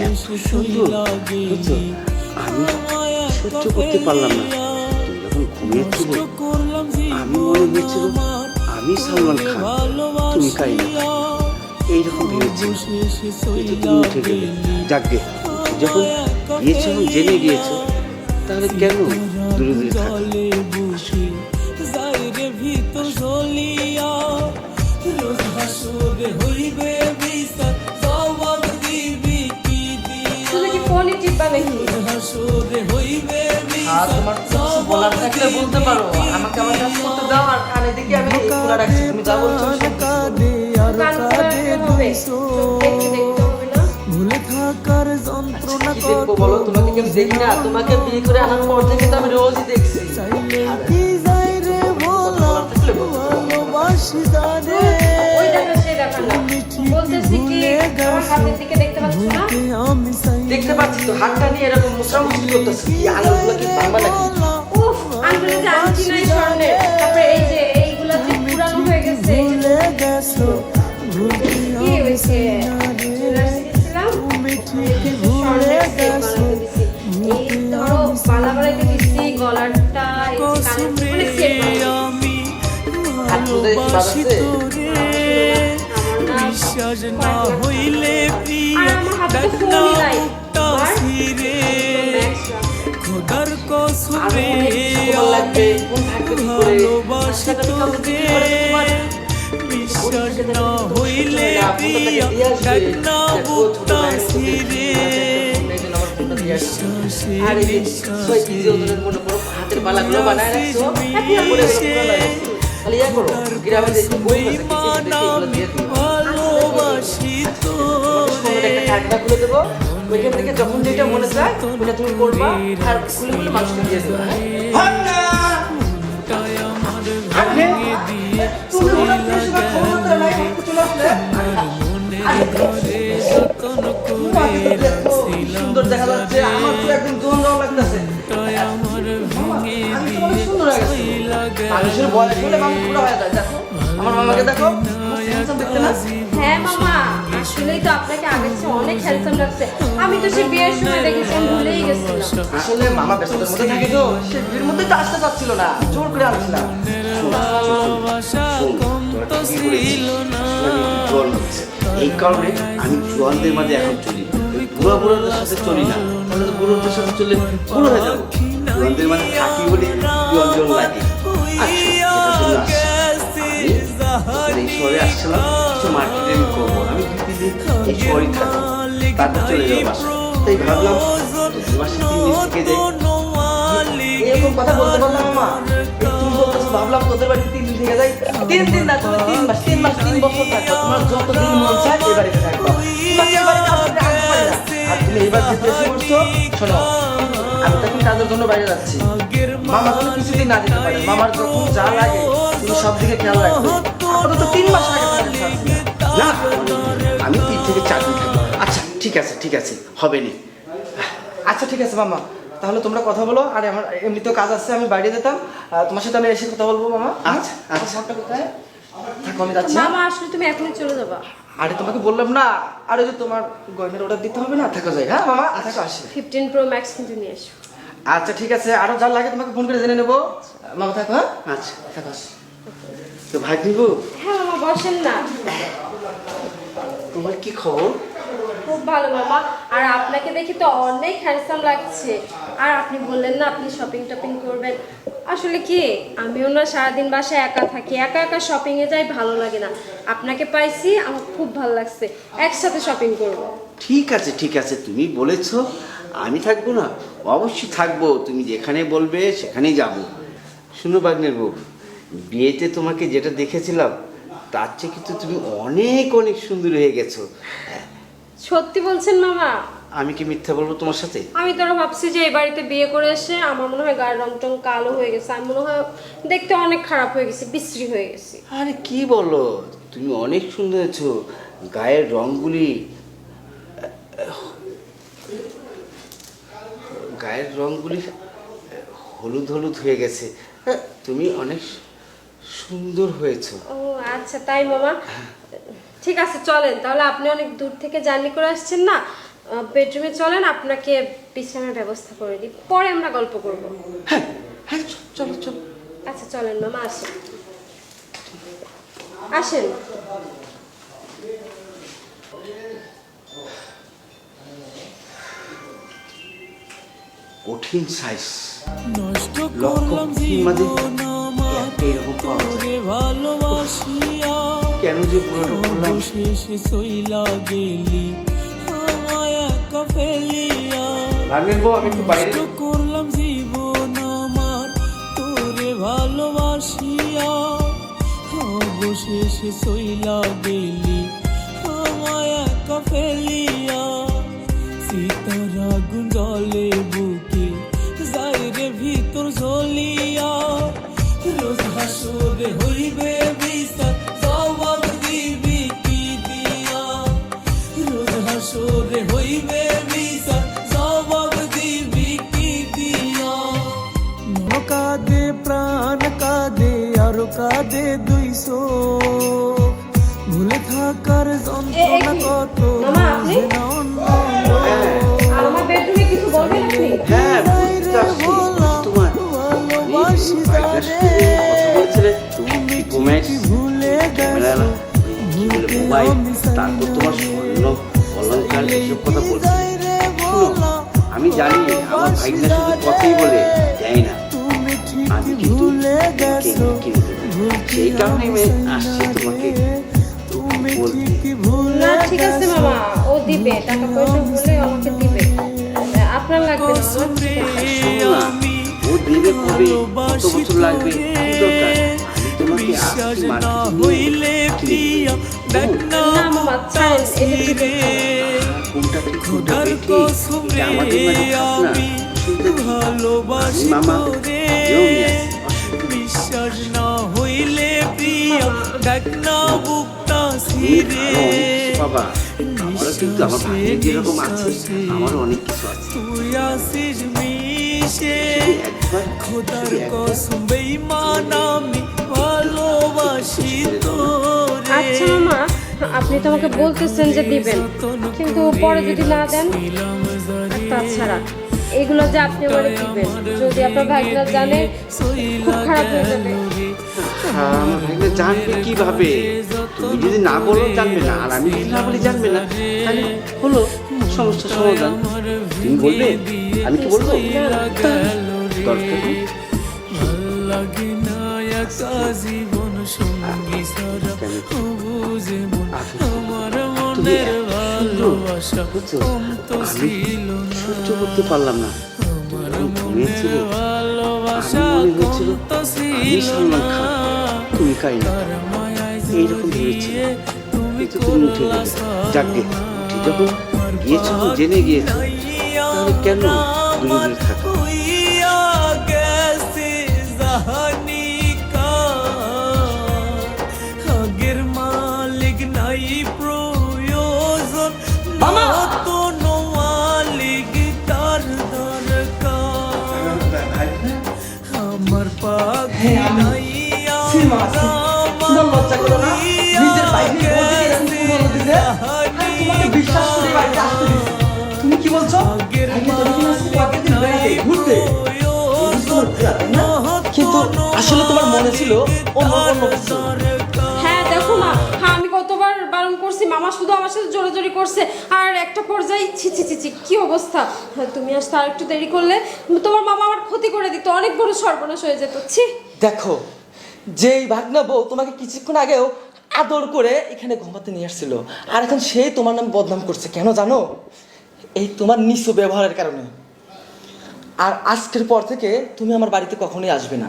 এত সুন্দর বুঝছো, আমি সহ্য করতে পারলাম না। তুমি যখন ঘুমিয়েছিলে আমি মনে হয়েছিল আমি সালমান খান, তুমি কারিনা কাপুর, এইরকম ভেবেছি। কিন্তু তুমি উঠে গেলে। যাকগে, যখন গিয়েছো এবং জেনে গিয়েছো তাহলে কেন দূরে দূরে থাকলে? তুমি কি ফোনই টিপবা নাকি? তোমার কিছু বলার থাকলে বলতে পারো, আমাকে আমার কাজ করতে দাও। আর কানে দিকে আমি খোলা রাখছি, তুমি যা বলছো কান খোলা রাখতে হবে, চোখ দেখতে হবে না। কি দেখবো বলো? তোমাকে কি আমি দেখি না? তোমাকে বিয়ে করে আনার পর থেকে তো আমি রোজই দেখছি। ওই দেখা সেই দেখা না, বলতেছি কি আমার হাতের দিকে দেখতে পাচ্ছ না? দেখতে পাচ্ছি তো, হাতটা নিয়ে এরকম মুসরামুসরি করতেছে। কি আঙুলগুলো কি ভাঙবা নাকি? উফ, আঙ্গুলে যে আংটি নাই স্বর্ণের, তারপরে এই যে এইগুলা যে পুরানো হয়ে গেছে, এই যে কি হয়েছে? জুয়েলার্সে গেছিলাম, স্বর্ণের সেট বানাতে দিছি। এই ধরো বালা বানাইতে দিছি, গলারটা, এই যে কানের মানে সেট বানাতে দিছি। হাত তুলতে কি বাজাচ্ছে? আর আমার হাতে তো ফোনই নাই। তোমার লাগবে, কোন থাকবে কি করে? রাস্তাটা তো কাউকে দিতে পারে তো তোমার। হাতের বালাগুলো বানায় রাখছো, খালি ইয়া করো, গ্রামে দেখি বই আছে, এগুলো দিয়ে দিও। একটা কার্ডটা খুলে দেবো, ওইখান থেকে যখন যেটা মনে চায় ওটা তুমি করবা, আর খুলে খুলে মানুষকে দিয়ে দেবো। সুন্দর দেখা যাচ্ছে, আমার তো একদম জোন জোন লাগতেছে। সুন্দর হয়ে গেছে, মানুষের বয়স হলে মানুষ পুরো হয়ে যায়। দেখো আমার মামাকে, দেখো দেখতে না? হ্যাঁ মামা, আসলেই তো আপনাকে আগের চেয়ে অনেক হ্যান্ডসাম লাগছে। আমি তো সে বিয়ের সময় দেখেছি, আমি ভুলেই গেছিলাম। আসলে মামা ব্যস্ততার মধ্যে থাকে তো, সে বিয়ের মধ্যে তো আসতে চাচ্ছিল না, জোর করে আনছিলাম। এই কারণে আমি জোয়ানদের মাঝে এখন চলি, বুড়া বুড়োদের সাথে চলি না। তাহলে তো বুড়োদের সাথে চললে বুড়ো হয়ে যাবো। জোয়ানদের মাঝে থাকি বলে জোয়ান জোয়ান লাগে। আমি এই শহরে আসছিলাম, কিছু মার্কেটিং করবো, আমি দিদি এই শহরে থাকবো, তারপর চলে যাবো বাসা। তাই ভাবলাম মাসে 3 দিন থেকে যাই। এরকম কথা বলতে পারলাম মামা? তুমি বলতেছো ভাবলাম তোদের বাড়িতে 3 দিন থেকে যাই। 3 দিন না, তুমি 3 মাস, 3 মাস 3 বছর থাকবো। তোমার যত দিন মন চায় এই বাড়িতে থাকবো। তোমাকে এই বাড়িতে আসতে আনতে পারি না। আর তুমি এইবার যেতে এসে বলছো, শোনো আমি তখন কাজের জন্য বাইরে যাচ্ছি, মামা যেন কিছুদিন না যেতে পারে। মামার যখন যা লাগে তুমি সব দিকে খেয়াল রাখবে। আপাতত 3 মাস আগে থাকতে পারছি না, আমি 3 থেকে 4 দিন থাকবো। আচ্ছা ঠিক আছে, ঠিক আছে, হবে নি। আচ্ছা ঠিক আছে মামা, তাহলে তোমরা কথা বলো। আর আমার এমনিতেও কাজ আছে, আমি বাইরে যেতাম। তোমার সাথে আমি এসে কথা বলবো মামা। আচ্ছা আচ্ছা, ফোনটা কোথায়? থাকো, আমি যাচ্ছি। মামা আসলে তুমি এখনই চলে যাবা? আরে তোমাকে বললাম না, আরে যে তোমার গয়নার অর্ডার দিতে হবে না, থাকো যাই। হ্যাঁ মামা, থাকো, আসি। 15 Pro Max কিন্তু নিয়ে এসো। আচ্ছা ঠিক আছে, আরো যা লাগে তোমাকে ফোন করে জেনে নেবো। মামা থাকো। হ্যাঁ আচ্ছা থাকো, আসি। তো ভাই নিবো। হ্যাঁ মামা, বসেন না। তোমার কি খবর? খুব ভালো মামা, আর আপনাকে দেখে তো অনেক হ্যান্ডসাম লাগছে। আর আপনি বললেন না আপনি শপিং টপিং করবেন, আসলে কি আমিও না সারাদিন বাসায় একা থাকি, একা একা শপিংয়ে যাই, ভালো লাগে না। আপনাকে পাইছি, আমার খুব ভালো লাগছে, একসাথে শপিং করব। ঠিক আছে ঠিক আছে, তুমি বলেছো, আমি থাকবো না? অবশ্যই থাকবো, তুমি যেখানে বলবে সেখানেই যাব। শুনো বাগনের বউ, বিয়েতে তোমাকে যেটা দেখেছিলাম তার চেয়ে কিন্তু তুমি অনেক অনেক সুন্দর হয়ে গেছো। সত্যি বলছেন মামা? আমি কি মিথ্যা বলবো তোমার সাথে? আমি তো ভাবছি যে এই বাড়িতে বিয়ে করে এসে আমার মনে হয় গায়ের রং টং কালো হয়ে গেছে, আমি মনে হয় দেখতে অনেক খারাপ হয়ে গেছে, বিশ্রী হয়ে গেছি। আরে কি বলো, তুমি অনেক সুন্দর হয়েছো। গায়ের রংগুলি, গায়ের রংগুলি হলুদ হলুদ হয়ে গেছে। তুমি অনেক সুন্দর হয়েছো। ও আচ্ছা তাই মামা, ঠিক আছে চলেন তাহলে। আপনি অনেক দূর থেকে জার্নি করে আসছেন না, বেডরুমে চলেন, আপনাকে বিছানার ব্যবস্থা করে দিই, পরে আমরা গল্প করব। হ্যাঁ হ্যাঁ, চলো চলো। আচ্ছা চলেন মামা, আসেন আসেন। কঠিন সাইজ, নষ্ট লক্ষ করলাম কোটির মাঝে জীবন আমার একটা এরকম পাওয়া যায়। তোরে ভালোবাসিয়া কেন যে পুরোটা করলাম? অবশেষে সইলা গেলি আমায় একা ফেলিয়া। ভাগ্নের বউ, আমি একটু বাইরে। নষ্ট করলাম জীবন আমার তোরে ভালোবাসিয়া অবশেষে সইলা গেলি আমায় একা ফেলিয়া। সীতার আগুন জ্বলে বুকে যায় রে ভিতর জ্বলিয়া। রোজ হাসরে হইবে বিচার জবাব দিবি কি দিয়া। রোজ হাসরে হইবে বিচার জবাব দিবি কি দিয়া। কাঁদে প্রাণ কাঁদে আর কাঁদে 200 ভুলে থাকার যন্ত্রণা কত মামা, আপনি? বুঝে না অন্য আমার বেডরুমে কিছু বলবেন আপনি? হ্যাঁ, বুঝতে পারছি। তোমার ভালোবাসি ভাগ্নের সাথে কথা বলছিলে, তুমি ভুলে ক্যামেরা না, কি বলে মোবাইল, তারপর তোমার স্বর্ণ অলংকার এসব কথা বলছি। শোনো, আমি জানি আমার ভাগ্নের শুধু কথাই বলে দেয় না, তুমি ঠিক আমি কিন্তু ভুলে গেছো কিনে দেবো। সেই কারণে আমি আসছি তোমাকে তুমি বলতে। ঠিক ভুলে না ঠিক আছে মামা, ও দিবে, টাকা পয়সা হলে আমাকে দিবে, আপনার লাগবে না আমার ঠিক আছে। শোনো না, ও দেবে কবে, কত বছর লাগবে, কি দরকার? আমি তোমাকে বিশ্বাস আসছি না মার্কেটে হইলে কিনে প্রিয়া দেবো। দেখ না না মামা, ছাড়েন, এটা দিতে কোনটা ঠিক কোনটা খোদার বেঠিক, কসম এটা আমাদের মাঝে রে থাক না। আমি শুনতে কি? ভালোবাসি আমি মামা তোরে। এও নিয়ে আসছি, অসুবিধা নেই। বিশ্বাস না হইলে প্রিয়া দেখ না বুকটা তুমি সিরে। আরো অনেক কিছু পাবা। আমারও কিন্তু আমার ভাগ্নে যেরকম আছে, আমারও অনেক কিছু আছে। তুই আসিস মিশে শুধু একবার, খোদার শুধু একবার কসম বেঈমান আমি ভালোবাসি তোরে। আচ্ছা মামা, আপনি তো আমাকে বলতেছেন যে দিবেন, কিন্তু পরে যদি না দেন, তাছাড়া এগুলো যে আপনি আমারে দিবেন, যদি আপনার ভাইরা জানে খুব খারাপ হয়ে যাবে। আমার ভাগ্নে জানবে কিভাবে? তুমি যদি না বলো জানবে না, আর আমি যদি না বলি জানবে না, তাহলে হলো সমস্যার সমাধান। তুমি বলবে, আমি কি বলবো? দরকার নেই। লাগে না একা জীবন সঙ্গী সারা বুঝে মন আমার মনের ভালোবাসা কম তো ছিল না। সহ্য করতে পারলাম না। আমার ঘুমিয়েছিল, মনের ভালোবাসা আমি মনে কম হয়েছিল তো আমি ছিল সালমান না। খান, তুমি কাইনা। তার মায়ায় এইরকম ভেবেছিল, জড়িয়ে তুমি কিন্তু তুমি উঠে করলা গেলে। যাকগে, উঠে যখন গিয়েছো, যখন জেনে গিয়েছো, তাহলে কেন দূরে দূরে থাকা? হইয়া গেছে জাহানি কার, আগের মালিক নাই প্রয়োজন, মামা! নতুন মালিক তার দরকার। আমার পাখি নাই সীমা আছে। তোমার লজ্জা করো না? নিজের বাইরে বলতে এরকম পুরনো দিনে তোমাকে বিশ্বাস করে বাড়িতে আসতে দিছি। তুমি কি বলছো? আগে তো দেখি আসছি কয়েকদিন বেড়াতে, ঘুরতে। এই তোমার ঘোরা, তাই না? কিন্তু আসলে তোমার মনে ছিল অন্য অন্য কিছু। হ্যাঁ দেখো না, হ্যাঁ আমি কতবার বারণ করছি, মামা শুধু আমার সাথে জোরাজোরি করছে, আর একটা পর্যায়ে ছি ছি ছি ছি, কি অবস্থা। হ্যাঁ, তুমি আসতে আর একটু দেরি করলে তোমার মামা আমার ক্ষতি করে দিত, অনেক বড় সর্বনাশ হয়ে যেত। ছি। দেখো, যেই ভাগনা বউ তোমাকে কিছুক্ষণ আগেও আদর করে এখানে ঘুমাতে নিয়ে আসছিল, আর এখন সেই তোমার নাম বদনাম করছে। কেন জানো? এই তোমার নিচু ব্যবহারের কারণে। আর আজকের পর থেকে তুমি আমার বাড়িতে কখনোই আসবে না।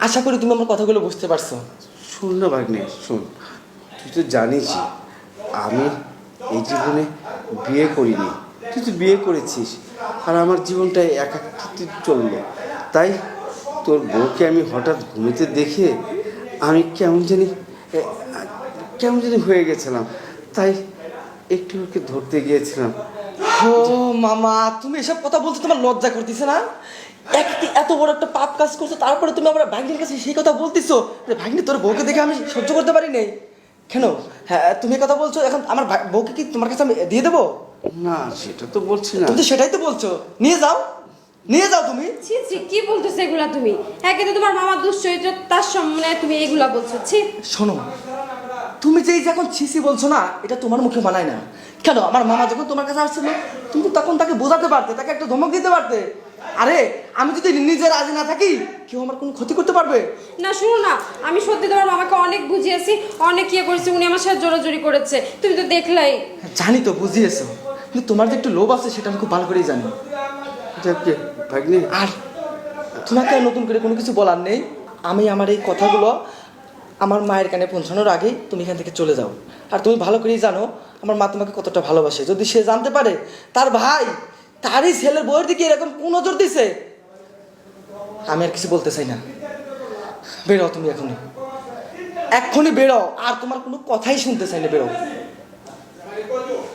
আশা করি তুমি আমার কথাগুলো বুঝতে পারছো। শোন না ভাগ্নে, শোন, তুই তো জানিসই আমি এই জীবনে বিয়ে করিনি, তুই তো বিয়ে করেছিস, আর আমার জীবনটা একাকিত্বে চললো। তাই তোর বউকে আমি হঠাৎ ঘুমিতে দেখে আমি কেমন জানি হয়ে গেছিলাম, তাই একটু ওকে ধরতে গিয়েছিলাম। ও মামা, তুমি এসব কথা বলতে তোমার লজ্জা করতেছে না? এত বড় একটা পাপ কাজ করছো, তারপরে তুমি আমার ভাগ্নির কাছে সেই কথা বলতেছো যে ভাগ্নি তোর বউকে দেখে আমি সহ্য করতে পারি নাই। কেন? হ্যাঁ, তুমি কথা বলছো, এখন আমার বউকে কি তোমার কাছে আমি দিয়ে দেবো? না সেটা তো বলছি না। তুমি তো সেটাই তো বলছো, নিয়ে যাও নিয়ে যাও তুমি। ছি ছি, কি বলতেছো এগুলা তুমি? একে তো তোমার মামা দুশ্চরিত্র, তার সামনে তুমি এগুলা বলছো, ছি। শোনো, তুমি যে এই যে এখন ছিসি বলছো না, এটা তোমার মুখে মানায় না। কেন, আমার মামা যখন তোমার কাছে আসছিল তুমি তো তখন তাকে বোঝাতে পারতে, তাকে একটা ধমক দিতে পারতে। আরে আমি যদি নিজে রাজি না থাকি কেউ আমার কোনো ক্ষতি করতে পারবে? না শুনো না, আমি সত্যি তোমার মামাকে অনেক বুঝিয়েছি, অনেক ইয়ে করেছি, উনি আমার সাথে জোরাজোরি করেছে, তুমি তো দেখলাই। জানি তো, বুঝিয়েছো, কিন্তু তোমার যে একটু লোভ আছে সেটা আমি খুব ভালো করেই জানি। যাকে ভাগ্নে, আর তোমাকে আর নতুন করে কোনো কিছু বলার নেই। আমি আমার এই কথাগুলো আমার মায়ের কানে পৌঁছানোর আগেই তুমি এখান থেকে চলে যাও। আর তুমি ভালো করেই জানো আমার মা তোমাকে কতটা ভালোবাসে। যদি সে জানতে পারে তার ভাই তারই ছেলের বউয়ের দিকে এরকম কোন নজর দিছে, আমি আর কিছু বলতে চাই না। বেরো তুমি এখনই, এক্ষুনি বেরো, আর তোমার কোনো কথাই শুনতে চাই না, বেরো।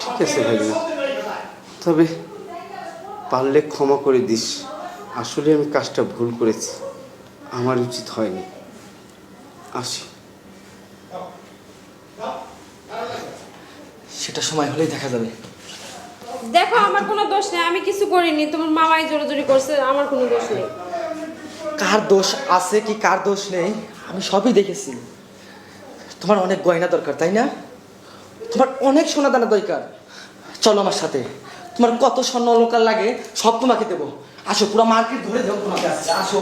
ঠিক আছে ভাগ্নে, তবে পারলে ক্ষমা করে দিস। আসলে আমি কাজটা ভুল করেছি, আমার উচিত হয়নি। আসি। সেটা সময় হলেই দেখা যাবে। দেখো আমার কোনো দোষ নেই, আমি কিছু করিনি, তোমার মামাই জোরাজোরি করছে, আমার কোনো দোষ নেই। কার দোষ আছে কি কার দোষ নেই আমি সবই দেখেছি। তোমার অনেক গয়না দরকার তাই না? তোমার অনেক সোনা দানা দরকার। চলো আমার সাথে, তোমার কত স্বর্ণ অলংকার লাগে সব তোমাকে দেবো। আসো, পুরো মার্কেট ধরে দেবো তোমাকে। আসো।